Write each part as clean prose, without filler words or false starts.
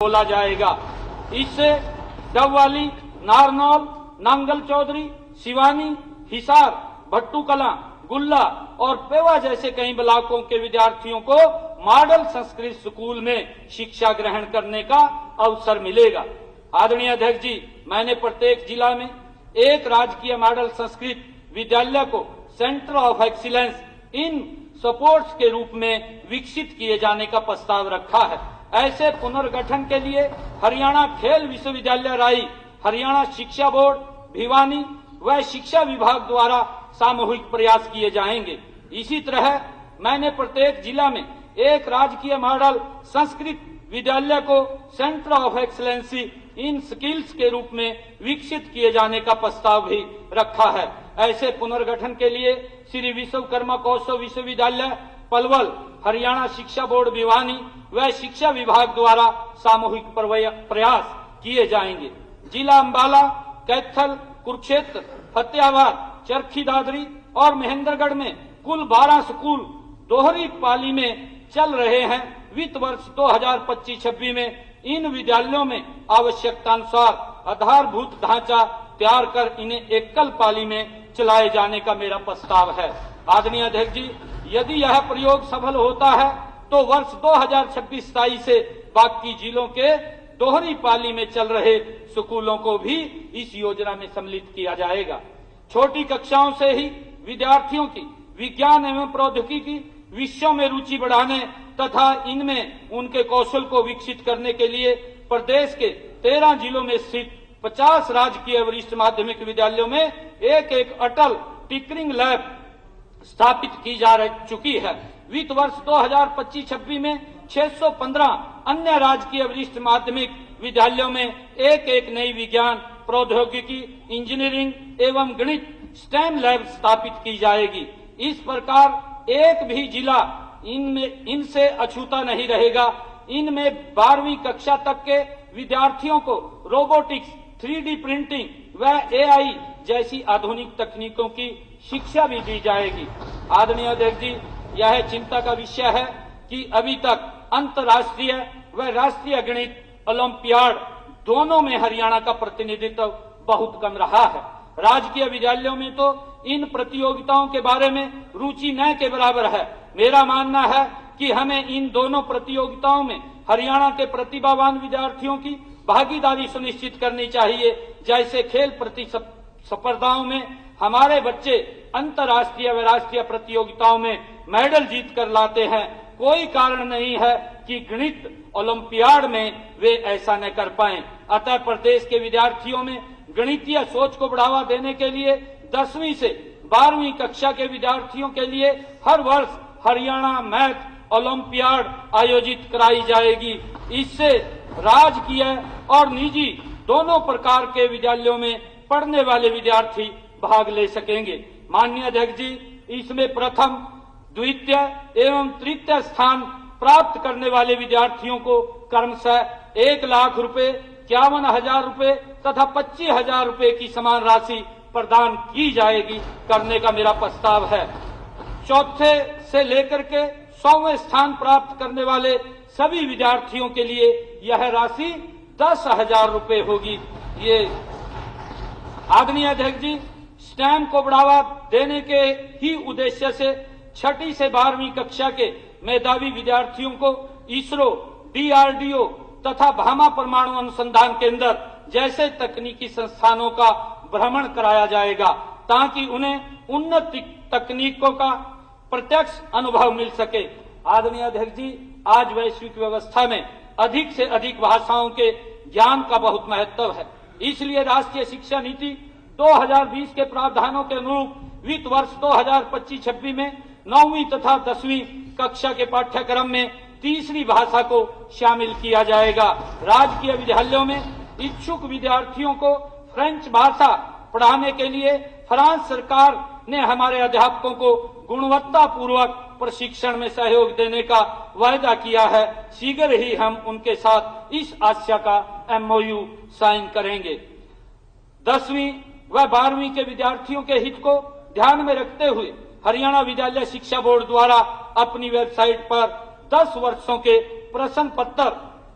बोला जाएगा। इससे डबवाली, नारनौल, नांगल चौधरी, सिवानी, हिसार, भट्टू कलां, गुल्ला और पेवा जैसे कई ब्लॉकों के विद्यार्थियों को मॉडल संस्कृत स्कूल में शिक्षा ग्रहण करने का अवसर मिलेगा। आदरणीय अध्यक्ष जी, मैंने प्रत्येक जिला में एक राजकीय मॉडल संस्कृत विद्यालय को centre of excellence in sports के रूप में विकसित किए जाने का प्रस्ताव रखा है। ऐसे पुनर्गठन के लिए हरियाणा खेल विश्वविद्यालय राई, हरियाणा शिक्षा बोर्ड भिवानी व शिक्षा विभाग द्वारा सामूहिक प्रयास किए जाएंगे। इसी तरह मैंने प्रत्येक जिला में एक राजकीय मॉडल संस्कृत विद्यालय को centre of excellency in skills के रूप में विकसित किए जाने का प्रस्ताव भी रखा है। ऐसे पुनर्गठन के लिए श्री विश्वकर्मा कौशल विश्वविद्यालय पलवल, हरियाणा शिक्षा बोर्ड भिवानी व शिक्षा विभाग द्वारा सामूहिक प्रयास किए जाएंगे। जिला अंबाला, कैथल, कुरुक्षेत्र, फतेहाबाद, चरखी दादरी और महेंद्रगढ़ में कुल 12 स्कूल दोहरी पाली में चल रहे हैं। वित्त वर्ष 2025-26 में इन विद्यालयों में आवश्यकतानुसार आधारभूत ढांचा तैयार कर इन्हें एकल पाली में चलाए जाने का मेरा प्रस्ताव है। आदरणीय अध्यक्ष जी, यदि यह प्रयोग सफल होता है तो वर्ष 2026-27 से बाकी जिलों के दोहरी पाली में चल रहे स्कूलों को भी इस योजना में सम्मिलित किया जाएगा। छोटी कक्षाओं से ही विद्यार्थियों की विज्ञान एवं प्रौद्योगिकी विषयों में रुचि बढ़ाने तथा इनमें उनके कौशल को विकसित करने के लिए प्रदेश के 13 जिलों में स्थित 50 राजकीय वरिष्ठ माध्यमिक विद्यालयों में एक अटल टिंकरिंग लैब स्थापित की जा चुकी है। वित्त वर्ष 2025-26 में 615 अन्य राजकीय वरिष्ठ माध्यमिक विद्यालयों में एक नई विज्ञान, प्रौद्योगिकी, इंजीनियरिंग एवं गणित स्टेम लैब स्थापित की जाएगी। इस प्रकार एक भी जिला इनसे अछूता नहीं रहेगा। इनमें 12वीं कक्षा तक के विद्यार्थियों को रोबोटिक्स, 3D प्रिंटिंग व AI जैसी आधुनिक तकनीकों की शिक्षा भी दी जाएगी। आदरणीय अध्यक्ष जी, यह चिंता का विषय है कि अभी तक अंतर्राष्ट्रीय व राष्ट्रीय गणित ओलंपियाड दोनों में हरियाणा का प्रतिनिधित्व बहुत कम रहा है। राजकीय विद्यालयों में तो इन प्रतियोगिताओं के बारे में रुचि न के बराबर है। मेरा मानना है कि हमें इन दोनों प्रतियोगिताओं में हरियाणा के प्रतिभावान विद्यार्थियों की भागीदारी सुनिश्चित करनी चाहिए। जैसे खेल प्रतिस्पर्धाओं में हमारे बच्चे अंतर्राष्ट्रीय व राष्ट्रीय प्रतियोगिताओं में मेडल जीत कर लाते हैं, कोई कारण नहीं है कि गणित ओलंपियाड में वे ऐसा न कर पाएं। अतः प्रदेश के विद्यार्थियों में गणितीय सोच को बढ़ावा देने के लिए 10वीं से 12वीं कक्षा के विद्यार्थियों के लिए हर वर्ष हरियाणा मैथ ओलंपियाड आयोजित कराई जाएगी। इससे राजकीय और निजी दोनों प्रकार के विद्यालयों में पढ़ने वाले विद्यार्थी भाग ले सकेंगे। माननीय अध्यक्ष जी, इसमें प्रथम, द्वितीय एवं तृतीय स्थान प्राप्त करने वाले विद्यार्थियों को क्रमशः 1 लाख रुपए, 51,000 रुपए तथा 25,000 रुपए की समान राशि प्रदान की जाएगी करने का मेरा प्रस्ताव है। चौथे से लेकर के 100वें स्थान प्राप्त करने वाले सभी विद्यार्थियों के लिए यह राशि 10,000 रुपए होगी। ये आदरणीय अध्यक्ष जी, स्टेम को बढ़ावा देने के ही उद्देश्य से 6ठी से 12वीं कक्षा के मेधावी विद्यार्थियों को इसरो, DRDO तथा भामा परमाणु अनुसंधान केंद्र जैसे तकनीकी संस्थानों का भ्रमण कराया जाएगा ताकि उन्हें उन्नत तकनीकों का प्रत्यक्ष अनुभव मिल सके। आदरणीय अध्यक्ष जी, आज वैश्विक व्यवस्था में अधिक से अधिक भाषाओं के ज्ञान का बहुत महत्व है। इसलिए राष्ट्रीय शिक्षा नीति 2020 के प्रावधानों के अनुरूप वित्त वर्ष 2025-26 में 9वीं तथा 10वीं कक्षा के पाठ्यक्रम में तीसरी भाषा को शामिल किया जाएगा। राजकीय विद्यालयों में इच्छुक विद्यार्थियों को फ्रेंच भाषा पढ़ाने के लिए फ्रांस सरकार ने हमारे अध्यापकों को गुणवत्तापूर्वक प्रशिक्षण में सहयोग देने का वायदा किया है। शीघ्र ही हम उनके साथ इस आशय का MOU साइन करेंगे। 10वीं व 12वीं के विद्यार्थियों के हित को ध्यान में रखते हुए हरियाणा विद्यालय शिक्षा बोर्ड द्वारा अपनी वेबसाइट पर 10 वर्षों के प्रश्न पत्र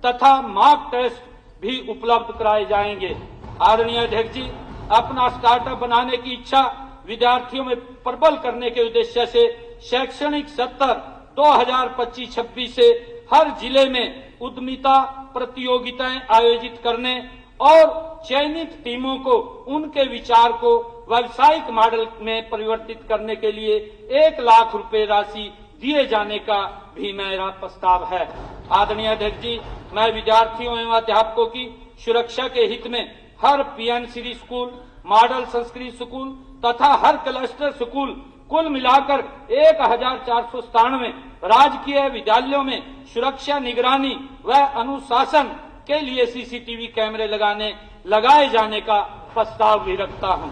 तथा मॉक टेस्ट भी उपलब्ध कराए जाएंगे। आदरणीय अध्यक्ष जी, अपना स्टार्टअप बनाने की इच्छा विद्यार्थियों में प्रबल करने के उद्देश्य से शैक्षणिक सत्र 2025-26 से हर जिले में उद्यमिता प्रतियोगिताएं आयोजित करने और चयनित टीमों को उनके विचार को व्यावसायिक मॉडल में परिवर्तित करने के लिए 1 लाख रुपए राशि दिए जाने का भी मेरा प्रस्ताव है। आदरणीय अध्यक्ष जी, मैं विद्यार्थियों एवं अध्यापकों की सुरक्षा के हित में हर पीएनसीडी स्कूल, मॉडल संस्कृत स्कूल तथा हर क्लस्टर स्कूल कुल मिलाकर 1497 राजकीय विद्यालयों में सुरक्षा, निगरानी व अनुशासन के लिए सीसीटीवी कैमरे लगाए जाने का प्रस्ताव भी रखता हूं।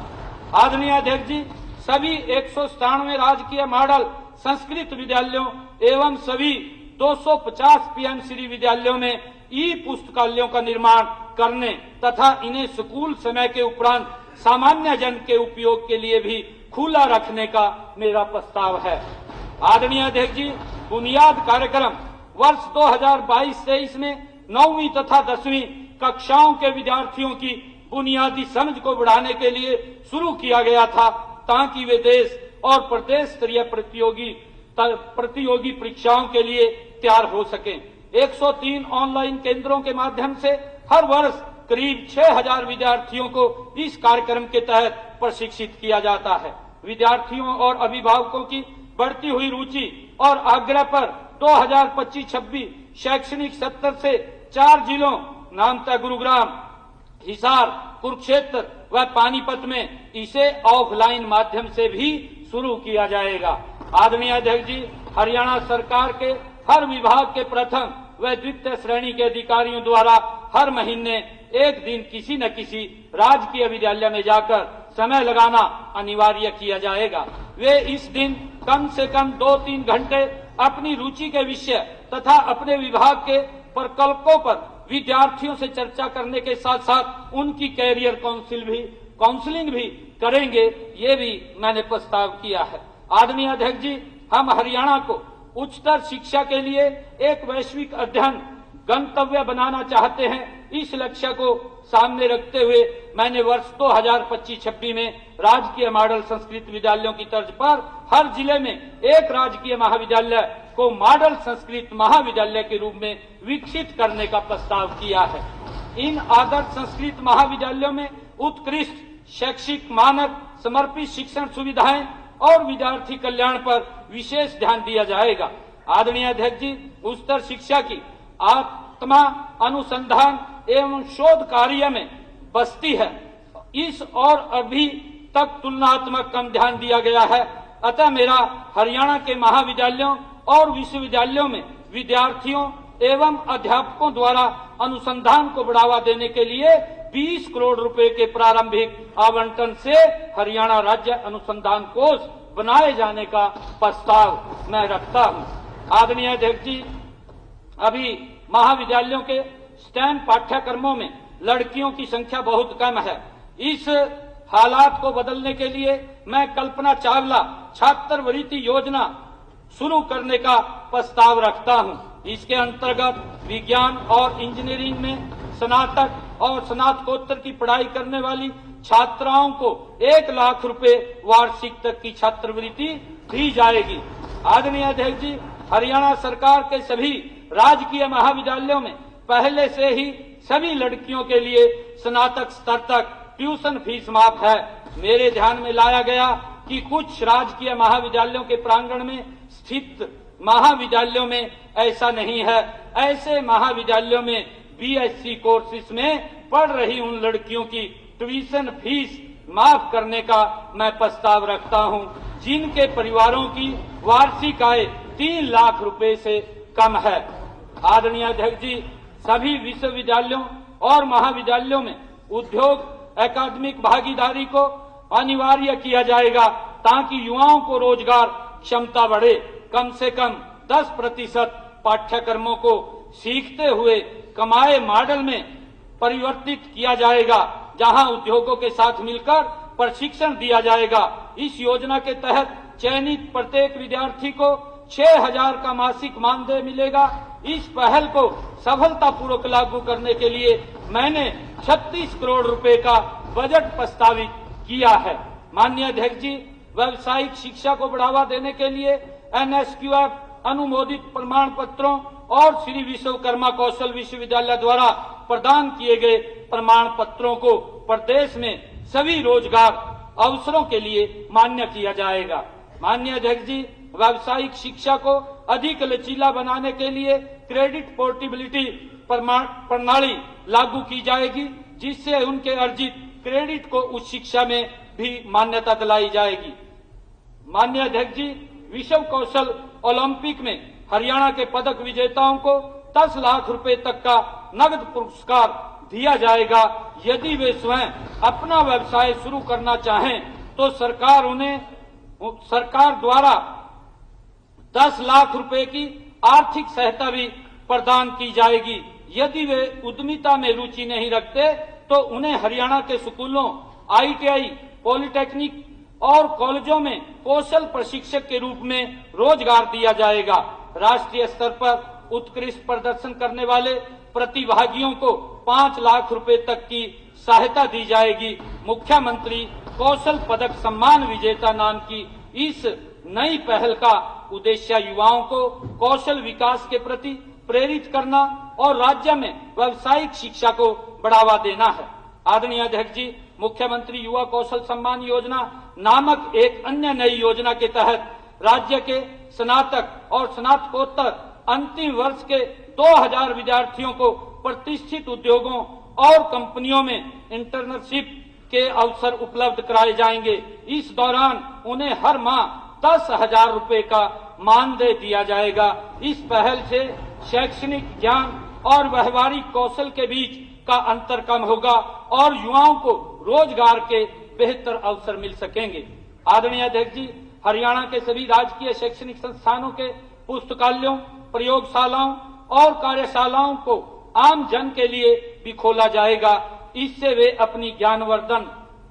आदरणीय अध्यक्ष जी, सभी 197 राजकीय मॉडल संस्कृत विद्यालयों एवं सभी 250 पीएमसीडी विद्यालयों में ई पुस्तकालयों का निर्माण करने तथा इन्हें स्कूल समय के उपरांत सामान्य जन के उपयोग के लिए भी खुला रखने का मेरा प्रस्ताव है। आदरणीय अध्यक्ष जी, बुनियाद कार्यक्रम वर्ष 2022-23 में 9वीं तथा 10वीं कक्षाओं के विद्यार्थियों की बुनियादी समझ को बढ़ाने के लिए शुरू किया गया था, ताकि वे देश और प्रदेश स्तरीय प्रतियोगी परीक्षाओं के लिए तैयार हो सकें। 103 ऑनलाइन केंद्रों के माध्यम से हर वर्ष करीब 6000 विद्यार्थियों को इस कार्यक्रम के तहत प्रशिक्षित किया जाता है। विद्यार्थियों और अभिभावकों की बढ़ती हुई रुचि और आग्रह पर 2025-26 शैक्षणिक सत्र से 4 जिलों नामता, गुरुग्राम, हिसार, कुरुक्षेत्र व पानीपत में इसे ऑफलाइन माध्यम से भी शुरू किया जाएगा। आदरणीय अध्यक्ष जी, हरियाणा सरकार के हर विभाग के प्रथम व द्वितीय श्रेणी के अधिकारियों द्वारा हर महीने एक दिन किसी न किसी राजकीय विद्यालय में जाकर समय लगाना अनिवार्य किया जाएगा। वे इस दिन कम से कम 2-3 घंटे अपनी रुचि के विषय तथा अपने विभाग के प्रकल्पों पर विद्यार्थियों से चर्चा करने के साथ साथ उनकी कैरियर काउंसलिंग भी करेंगे, ये भी मैंने प्रस्ताव किया है। आदरणीय अध्यक्ष जी, हम हरियाणा को उच्चतर शिक्षा के लिए एक वैश्विक अध्ययन गंतव्य बनाना चाहते हैं। इस लक्ष्य को सामने रखते हुए मैंने वर्ष 2025-26 में राजकीय मॉडल संस्कृत विद्यालयों की तर्ज पर हर जिले में एक राजकीय महाविद्यालय को मॉडल संस्कृत महाविद्यालय के रूप में विकसित करने का प्रस्ताव किया है। इन आदर्श संस्कृत महाविद्यालयों में उत्कृष्ट शैक्षिक मानक, समर्पित शिक्षण सुविधाएं और विद्यार्थी कल्याण पर विशेष ध्यान दिया जाएगा। आदरणीय अध्यक्ष जी, उच्चतर शिक्षा की आत्मा अनुसंधान एवं शोध कार्य में बसती है। इस और अभी तक तुलनात्मक कम ध्यान दिया गया है। अतः मेरा हरियाणा के महाविद्यालयों और विश्वविद्यालयों में विद्यार्थियों एवं अध्यापकों द्वारा अनुसंधान को बढ़ावा देने के लिए 20 करोड़ रुपए के प्रारंभिक आवंटन से हरियाणा राज्य अनुसंधान कोष बनाए जाने का प्रस्ताव मैं रखता हूं। आदरणीय अध्यक्ष जी, अभी महाविद्यालयों के स्टेम पाठ्यक्रमों में लड़कियों की संख्या बहुत कम है। इस हालात को बदलने के लिए मैं कल्पना चावला छात्रवृत्ति योजना शुरू करने का प्रस्ताव रखता हूं। इसके अंतर्गत विज्ञान और इंजीनियरिंग में स्नातक और स्नातकोत्तर की पढ़ाई करने वाली छात्राओं को 1 लाख रुपए वार्षिक तक की छात्रवृत्ति दी जाएगी। आदरणीय अध्यक्ष जी, हरियाणा सरकार के सभी राजकीय महाविद्यालयों में पहले से ही सभी लड़कियों के लिए स्नातक स्तर तक ट्यूशन फीस माफ है। मेरे ध्यान में लाया गया कि कुछ राजकीय महाविद्यालयों के प्रांगण में स्थित महाविद्यालयों में ऐसा नहीं है। ऐसे महाविद्यालयों में बीएससी कोर्सेज में पढ़ रही उन लड़कियों की ट्यूशन फीस माफ करने का मैं प्रस्ताव रखता हूं, जिनके परिवारों की वार्षिक आय 3 लाख रुपए से कम है। आदरणीय अध्यक्ष जी, सभी विश्वविद्यालयों और महाविद्यालयों में उद्योग अकादमिक भागीदारी को अनिवार्य किया जाएगा, ताकि युवाओं को रोजगार क्षमता बढ़े। कम से कम 10% पाठ्यक्रमों को सीखते हुए कमाए मॉडल में परिवर्तित किया जाएगा, जहां उद्योगों के साथ मिलकर प्रशिक्षण दिया जाएगा। इस योजना के तहत चयनित प्रत्येक विद्यार्थी को 6,000 का मासिक मानदेय मिलेगा। इस पहल को सफलतापूर्वक लागू करने के लिए मैंने 36 करोड़ रुपए का बजट प्रस्तावित किया है। माननीय अध्यक्ष जी, व्यावसायिक शिक्षा को बढ़ावा देने के लिए NSQF अनुमोदित प्रमाण पत्रों और श्री विश्वकर्मा कौशल विश्वविद्यालय द्वारा प्रदान किए गए प्रमाण पत्रों को प्रदेश में सभी रोजगार अवसरों के लिए मान्य किया जाएगा। माननीय अध्यक्ष जी, व्यावसायिक शिक्षा को अधिक लचीला बनाने के लिए क्रेडिट पोर्टेबिलिटी प्रणाली लागू की जाएगी, जिससे उनके अर्जित क्रेडिट को उच्च शिक्षा में भी मान्यता दिलाई जाएगी। माननीय अध्यक्ष जी, विश्व कौशल ओलंपिक में हरियाणा के पदक विजेताओं को 10 लाख रुपए तक का नगद पुरस्कार दिया जाएगा। यदि वे स्वयं अपना व्यवसाय शुरू करना चाहें तो सरकार द्वारा 10 लाख रुपए की आर्थिक सहायता भी प्रदान की जाएगी। यदि वे उद्यमिता में रुचि नहीं रखते तो उन्हें हरियाणा के स्कूलों, ITI, पॉलिटेक्निक और कॉलेजों में कौशल प्रशिक्षक के रूप में रोजगार दिया जाएगा। राष्ट्रीय स्तर पर उत्कृष्ट प्रदर्शन करने वाले प्रतिभागियों को 5 लाख रुपए तक की सहायता दी जाएगी। मुख्यमंत्री कौशल पदक सम्मान विजेता नाम की इस नई पहल का उद्देश्य युवाओं को कौशल विकास के प्रति प्रेरित करना और राज्य में व्यावसायिक शिक्षा को बढ़ावा देना है। आदरणीय अध्यक्ष जी, मुख्यमंत्री युवा कौशल सम्मान योजना नामक एक अन्य नई योजना के तहत राज्य के स्नातक और स्नातकोत्तर अंतिम वर्ष के 2000 विद्यार्थियों को प्रतिष्ठित उद्योगों और कंपनियों में इंटर्नशिप के अवसर उपलब्ध कराए जाएंगे। इस दौरान उन्हें हर माह 10,000 रुपए का मानदेय दिया जाएगा। इस पहल से शैक्षणिक ज्ञान और व्यवहारिक कौशल के बीच का अंतर कम होगा और युवाओं को रोजगार के बेहतर अवसर मिल सकेंगे। आदरणीय अध्यक्ष जी, हरियाणा के सभी राजकीय शैक्षणिक संस्थानों के पुस्तकालयों, प्रयोगशालाओं और कार्यशालाओं को आम जन के लिए भी खोला जाएगा। इससे वे अपनी ज्ञानवर्धन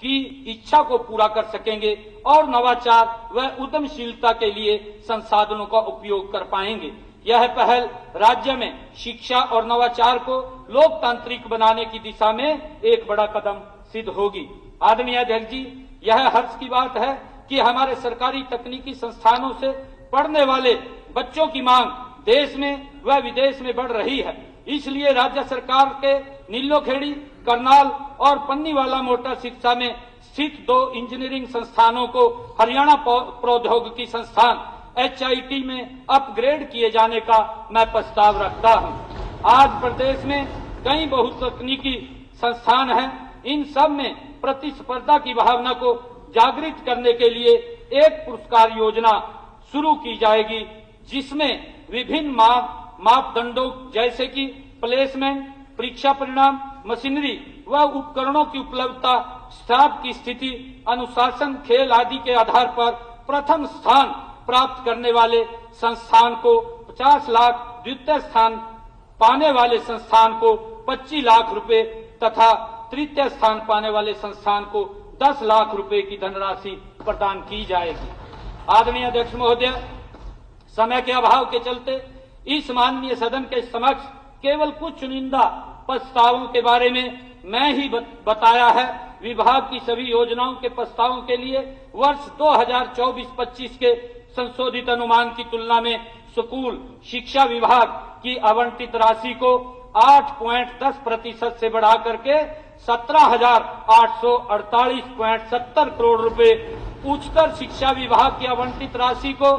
की इच्छा को पूरा कर सकेंगे और नवाचार व उद्यमशीलता के लिए संसाधनों का उपयोग कर पाएंगे। यह पहल राज्य में शिक्षा और नवाचार को लोकतांत्रिक बनाने की दिशा में एक बड़ा कदम सिद्ध होगी। आदरणीय अध्यक्ष जी, यह हर्ष की बात है कि हमारे सरकारी तकनीकी संस्थानों से पढ़ने वाले बच्चों की मांग देश में व विदेश में बढ़ रही है। इसलिए राज्य सरकार के नीलोखेड़ी, करनाल और पन्नीवाला मोटर शिक्षा में स्थित 2 इंजीनियरिंग संस्थानों को हरियाणा प्रौद्योगिकी संस्थान HIT में अपग्रेड किए जाने का मैं प्रस्ताव रखता हूं। आज प्रदेश में कई बहुतकनीकी संस्थान हैं। इन सब में प्रतिस्पर्धा की भावना को जागृत करने के लिए एक पुरस्कार योजना शुरू की जाएगी, जिसमें विभिन्न मापदंडों जैसे कि प्लेसमेंट, परीक्षा परिणाम, मशीनरी व उपकरणों की उपलब्धता, स्टाफ की स्थिति, अनुशासन, खेल आदि के आधार पर प्रथम स्थान प्राप्त करने वाले संस्थान को 50 लाख, द्वितीय स्थान पाने वाले संस्थान को 25 लाख रुपए तथा तृतीय स्थान पाने वाले संस्थान को 10 लाख रुपए की धनराशि प्रदान की जाएगी। आदरणीय अध्यक्ष महोदय, समय के अभाव के चलते इस माननीय सदन के समक्ष केवल कुछ चुनिंदा प्रस्तावों के बारे में मैं ही बताया है। विभाग की सभी योजनाओं के प्रस्तावों के लिए वर्ष 2024-25 के संशोधित अनुमान की तुलना में स्कूल शिक्षा विभाग की आवंटित राशि को 8.10% से बढ़ा करके 17,848.70 करोड़ रुपए, उच्चतर शिक्षा विभाग की आवंटित राशि को